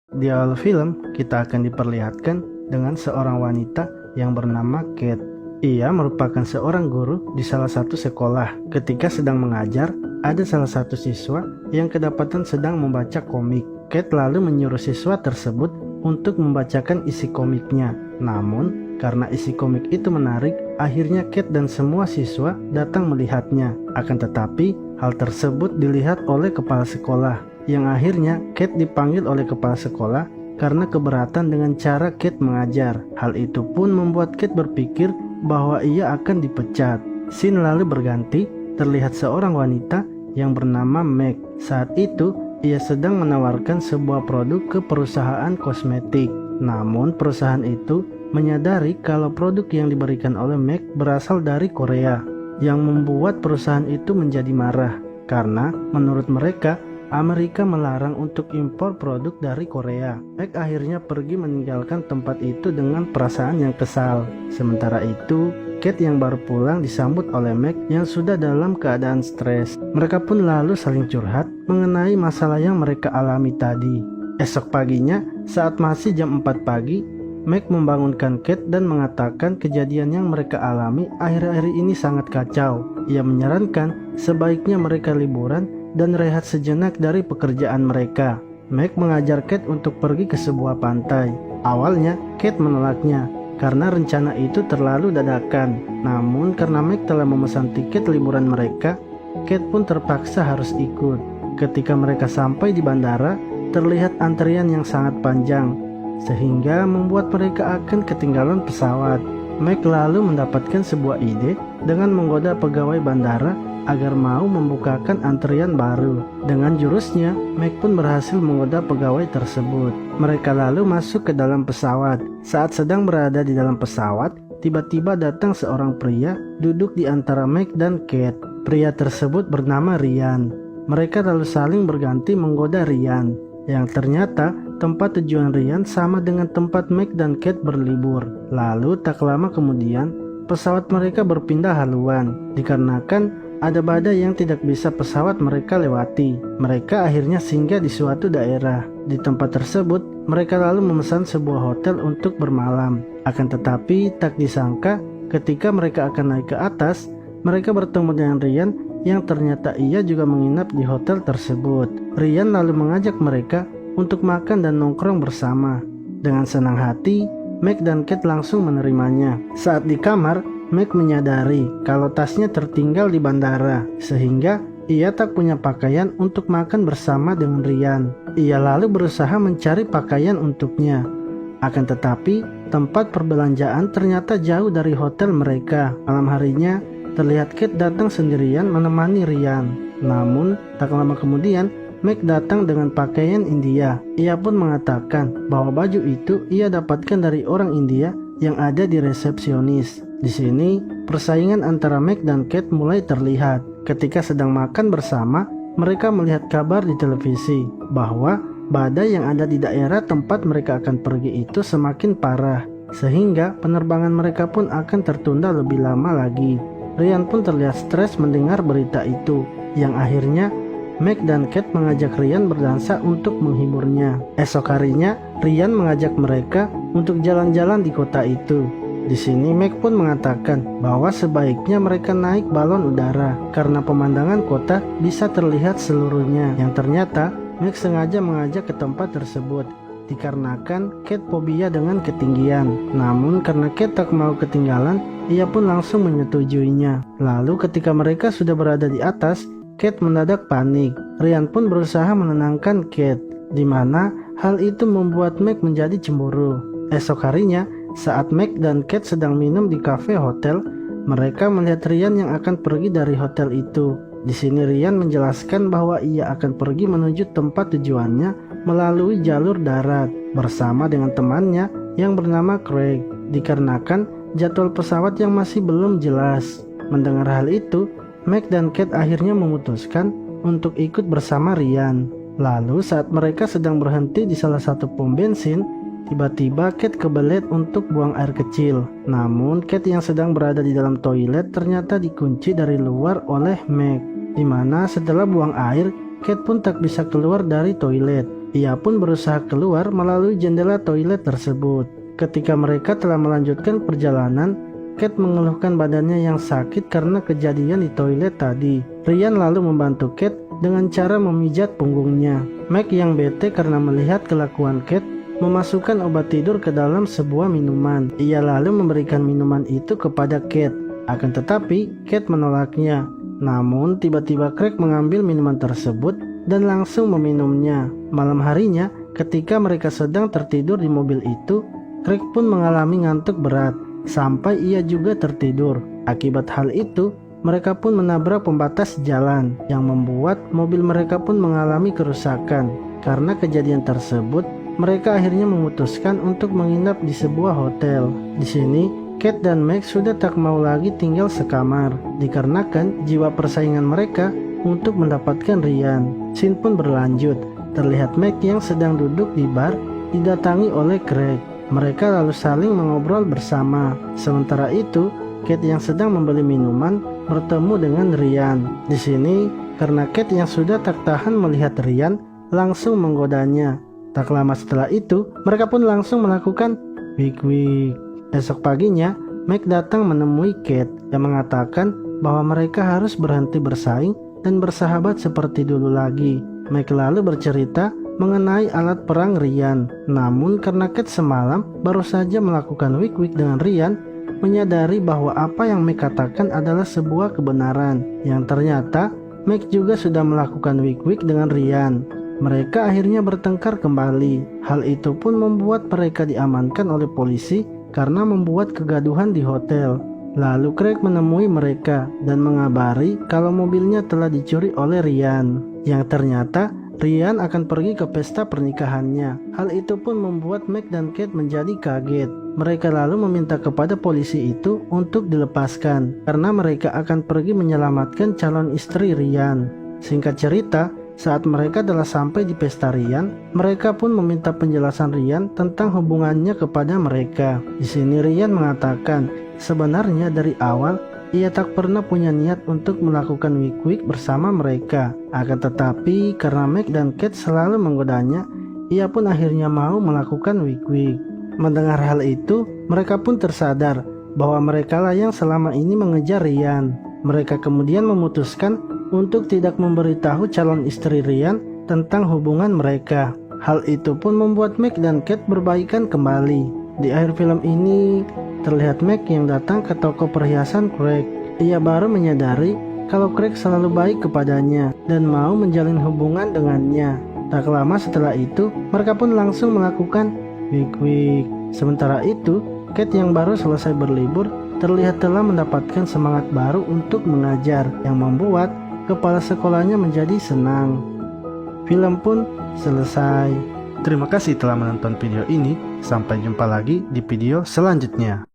Di awal film, kita akan diperlihatkan dengan seorang wanita yang bernama Kate. Ia merupakan seorang guru di salah satu sekolah. Ketika sedang mengajar, ada salah satu siswa yang kedapatan sedang membaca komik. Kate lalu menyuruh siswa tersebut untuk membacakan isi komiknya. Namun, karena isi komik itu menarik, akhirnya Kate dan semua siswa datang melihatnya. Akan tetapi, hal tersebut dilihat oleh kepala sekolah, yang akhirnya Kate dipanggil oleh kepala sekolah karena keberatan dengan cara Kate mengajar. Hal itu pun membuat Kate berpikir bahwa ia akan dipecat. Scene lalu berganti, terlihat seorang wanita yang bernama Meg. Saat itu, ia sedang menawarkan sebuah produk ke perusahaan kosmetik. Namun perusahaan itu menyadari kalau produk yang diberikan oleh Meg berasal dari Korea, yang membuat perusahaan itu menjadi marah karena menurut mereka Amerika melarang untuk impor produk dari Korea. Meg akhirnya pergi meninggalkan tempat itu dengan perasaan yang kesal. Sementara itu, Kate yang baru pulang disambut oleh Meg yang sudah dalam keadaan stres. Mereka pun lalu saling curhat mengenai masalah yang mereka alami tadi. Esok paginya, saat masih jam 4 pagi, Meg membangunkan Kate dan mengatakan kejadian yang mereka alami akhir-akhir ini sangat kacau. Ia menyarankan sebaiknya mereka liburan dan rehat sejenak dari pekerjaan mereka. Meg mengajar Kate untuk pergi ke sebuah pantai. Awalnya, Kate menolaknya karena rencana itu terlalu dadakan. Namun karena Meg telah memesan tiket liburan mereka, Kate pun terpaksa harus ikut. Ketika mereka sampai di bandara, terlihat antrian yang sangat panjang, sehingga membuat mereka akan ketinggalan pesawat. Meg lalu mendapatkan sebuah ide dengan menggoda pegawai bandara agar mau membukakan antrian baru. Dengan jurusnya, Meg pun berhasil menggoda pegawai tersebut. Mereka lalu masuk ke dalam pesawat. Saat sedang berada di dalam pesawat, tiba-tiba datang seorang pria duduk di antara Meg dan Kate. Pria tersebut bernama Ryan. Mereka lalu saling berganti menggoda Ryan, yang ternyata tempat tujuan Ryan sama dengan tempat Meg dan Kate berlibur. Lalu tak lama kemudian, pesawat mereka berpindah haluan dikarenakan ada badai yang tidak bisa pesawat mereka lewati. Mereka akhirnya singgah di suatu daerah. Di tempat tersebut, mereka lalu memesan sebuah hotel untuk bermalam. Akan tetapi, tak disangka ketika mereka akan naik ke atas, mereka bertemu dengan Ryan yang ternyata ia juga menginap di hotel tersebut. Ryan lalu mengajak mereka untuk makan dan nongkrong bersama. Dengan senang hati, Meg dan Kate langsung menerimanya. Saat di kamar, Meg menyadari kalau tasnya tertinggal di bandara, sehingga ia tak punya pakaian untuk makan bersama dengan Ryan. Ia lalu berusaha mencari pakaian untuknya. Akan tetapi, tempat perbelanjaan ternyata jauh dari hotel mereka. Malam harinya, terlihat Kate datang sendirian menemani Ryan. Namun, tak lama kemudian, Meg datang dengan pakaian India. Ia pun mengatakan bahwa baju itu ia dapatkan dari orang India yang ada di resepsionis. Di sini, persaingan antara Meg dan Kate mulai terlihat. Ketika sedang makan bersama, mereka melihat kabar di televisi bahwa badai yang ada di daerah tempat mereka akan pergi itu semakin parah, sehingga penerbangan mereka pun akan tertunda lebih lama lagi. Ryan pun terlihat stres mendengar berita itu, yang akhirnya Meg dan Kate mengajak Ryan berdansa untuk menghiburnya. Esok harinya, Ryan mengajak mereka untuk jalan-jalan di kota itu. Di sini Meg pun mengatakan bahwa sebaiknya mereka naik balon udara karena pemandangan kota bisa terlihat seluruhnya. Yang ternyata Meg sengaja mengajak ke tempat tersebut dikarenakan Kate fobia dengan ketinggian. Namun karena Kate tak mau ketinggalan, ia pun langsung menyetujuinya. Lalu ketika mereka sudah berada di atas, Kate mendadak panik. Ryan pun berusaha menenangkan Kate, di mana hal itu membuat Meg menjadi cemburu. Esok harinya, saat Meg dan Kate sedang minum di kafe hotel, mereka melihat Ryan yang akan pergi dari hotel itu. Di sini Ryan menjelaskan bahwa ia akan pergi menuju tempat tujuannya melalui jalur darat bersama dengan temannya yang bernama Craig, dikarenakan jadwal pesawat yang masih belum jelas. Mendengar hal itu, Meg dan Kate akhirnya memutuskan untuk ikut bersama Ryan. Lalu saat mereka sedang berhenti di salah satu pom bensin, tiba-tiba Kate kebelet untuk buang air kecil. Namun Kate yang sedang berada di dalam toilet ternyata dikunci dari luar oleh Meg, di mana setelah buang air, Kate pun tak bisa keluar dari toilet. Ia pun berusaha keluar melalui jendela toilet tersebut. Ketika mereka telah melanjutkan perjalanan, Kate mengeluhkan badannya yang sakit karena kejadian di toilet tadi. Ryan lalu membantu Kate dengan cara memijat punggungnya. Meg yang bete karena melihat kelakuan Kate, memasukkan obat tidur ke dalam sebuah minuman. Ia lalu memberikan minuman itu kepada Kate. Akan tetapi, Kate menolaknya. Namun, tiba-tiba Craig mengambil minuman tersebut dan langsung meminumnya. Malam harinya, ketika mereka sedang tertidur di mobil itu, Craig pun mengalami ngantuk berat, sampai ia juga tertidur. Akibat hal itu, mereka pun menabrak pembatas jalan, yang membuat mobil mereka pun mengalami kerusakan. Karena kejadian tersebut, mereka akhirnya memutuskan untuk menginap di sebuah hotel. Di sini, Kate dan Meg sudah tak mau lagi tinggal sekamar, dikarenakan jiwa persaingan mereka untuk mendapatkan Ryan. Scene pun berlanjut. Terlihat Meg yang sedang duduk di bar didatangi oleh Craig. Mereka lalu saling mengobrol bersama. Sementara itu, Kate yang sedang membeli minuman bertemu dengan Ryan. Di sini, karena Kate yang sudah tak tahan melihat Ryan, langsung menggodanya. Tak lama setelah itu, mereka pun langsung melakukan wig-wig. Esok paginya, Meg datang menemui Kate yang mengatakan bahwa mereka harus berhenti bersaing dan bersahabat seperti dulu lagi. Meg lalu bercerita mengenai alat perang Ryan. Namun karena Kate semalam baru saja melakukan wig-wig dengan Ryan, menyadari bahwa apa yang Meg katakan adalah sebuah kebenaran. Yang ternyata Meg juga sudah melakukan wig-wig dengan Ryan. Mereka akhirnya bertengkar kembali. Hal itu pun membuat mereka diamankan oleh polisi karena membuat kegaduhan di hotel. Lalu Craig menemui mereka dan mengabari kalau mobilnya telah dicuri oleh Ryan. Yang ternyata Ryan akan pergi ke pesta pernikahannya. Hal itu pun membuat Meg dan Kate menjadi kaget. Mereka lalu meminta kepada polisi itu untuk dilepaskan karena mereka akan pergi menyelamatkan calon istri Ryan. Singkat cerita, saat mereka telah sampai di pesta Ryan, mereka pun meminta penjelasan Ryan tentang hubungannya kepada mereka. Di sini Ryan mengatakan, sebenarnya dari awal ia tak pernah punya niat untuk melakukan wig-wig bersama mereka. Akan tetapi karena Meg dan Kate selalu menggodanya, ia pun akhirnya mau melakukan wig-wig. Mendengar hal itu, mereka pun tersadar bahwa merekalah yang selama ini mengejar Ryan. Mereka kemudian memutuskan untuk tidak memberitahu calon istri Ryan tentang hubungan mereka. Hal itu pun membuat Meg dan Kate berbaikan kembali. Di akhir film ini, terlihat Meg yang datang ke toko perhiasan Craig. Ia baru menyadari kalau Craig selalu baik kepadanya dan mau menjalin hubungan dengannya. Tak lama setelah itu, mereka pun langsung melakukan wig-wig. Sementara itu, Kate yang baru selesai berlibur terlihat telah mendapatkan semangat baru untuk mengajar, yang membuat kepala sekolahnya menjadi senang. Film pun selesai. Terima kasih telah menonton video ini. Sampai jumpa lagi di video selanjutnya.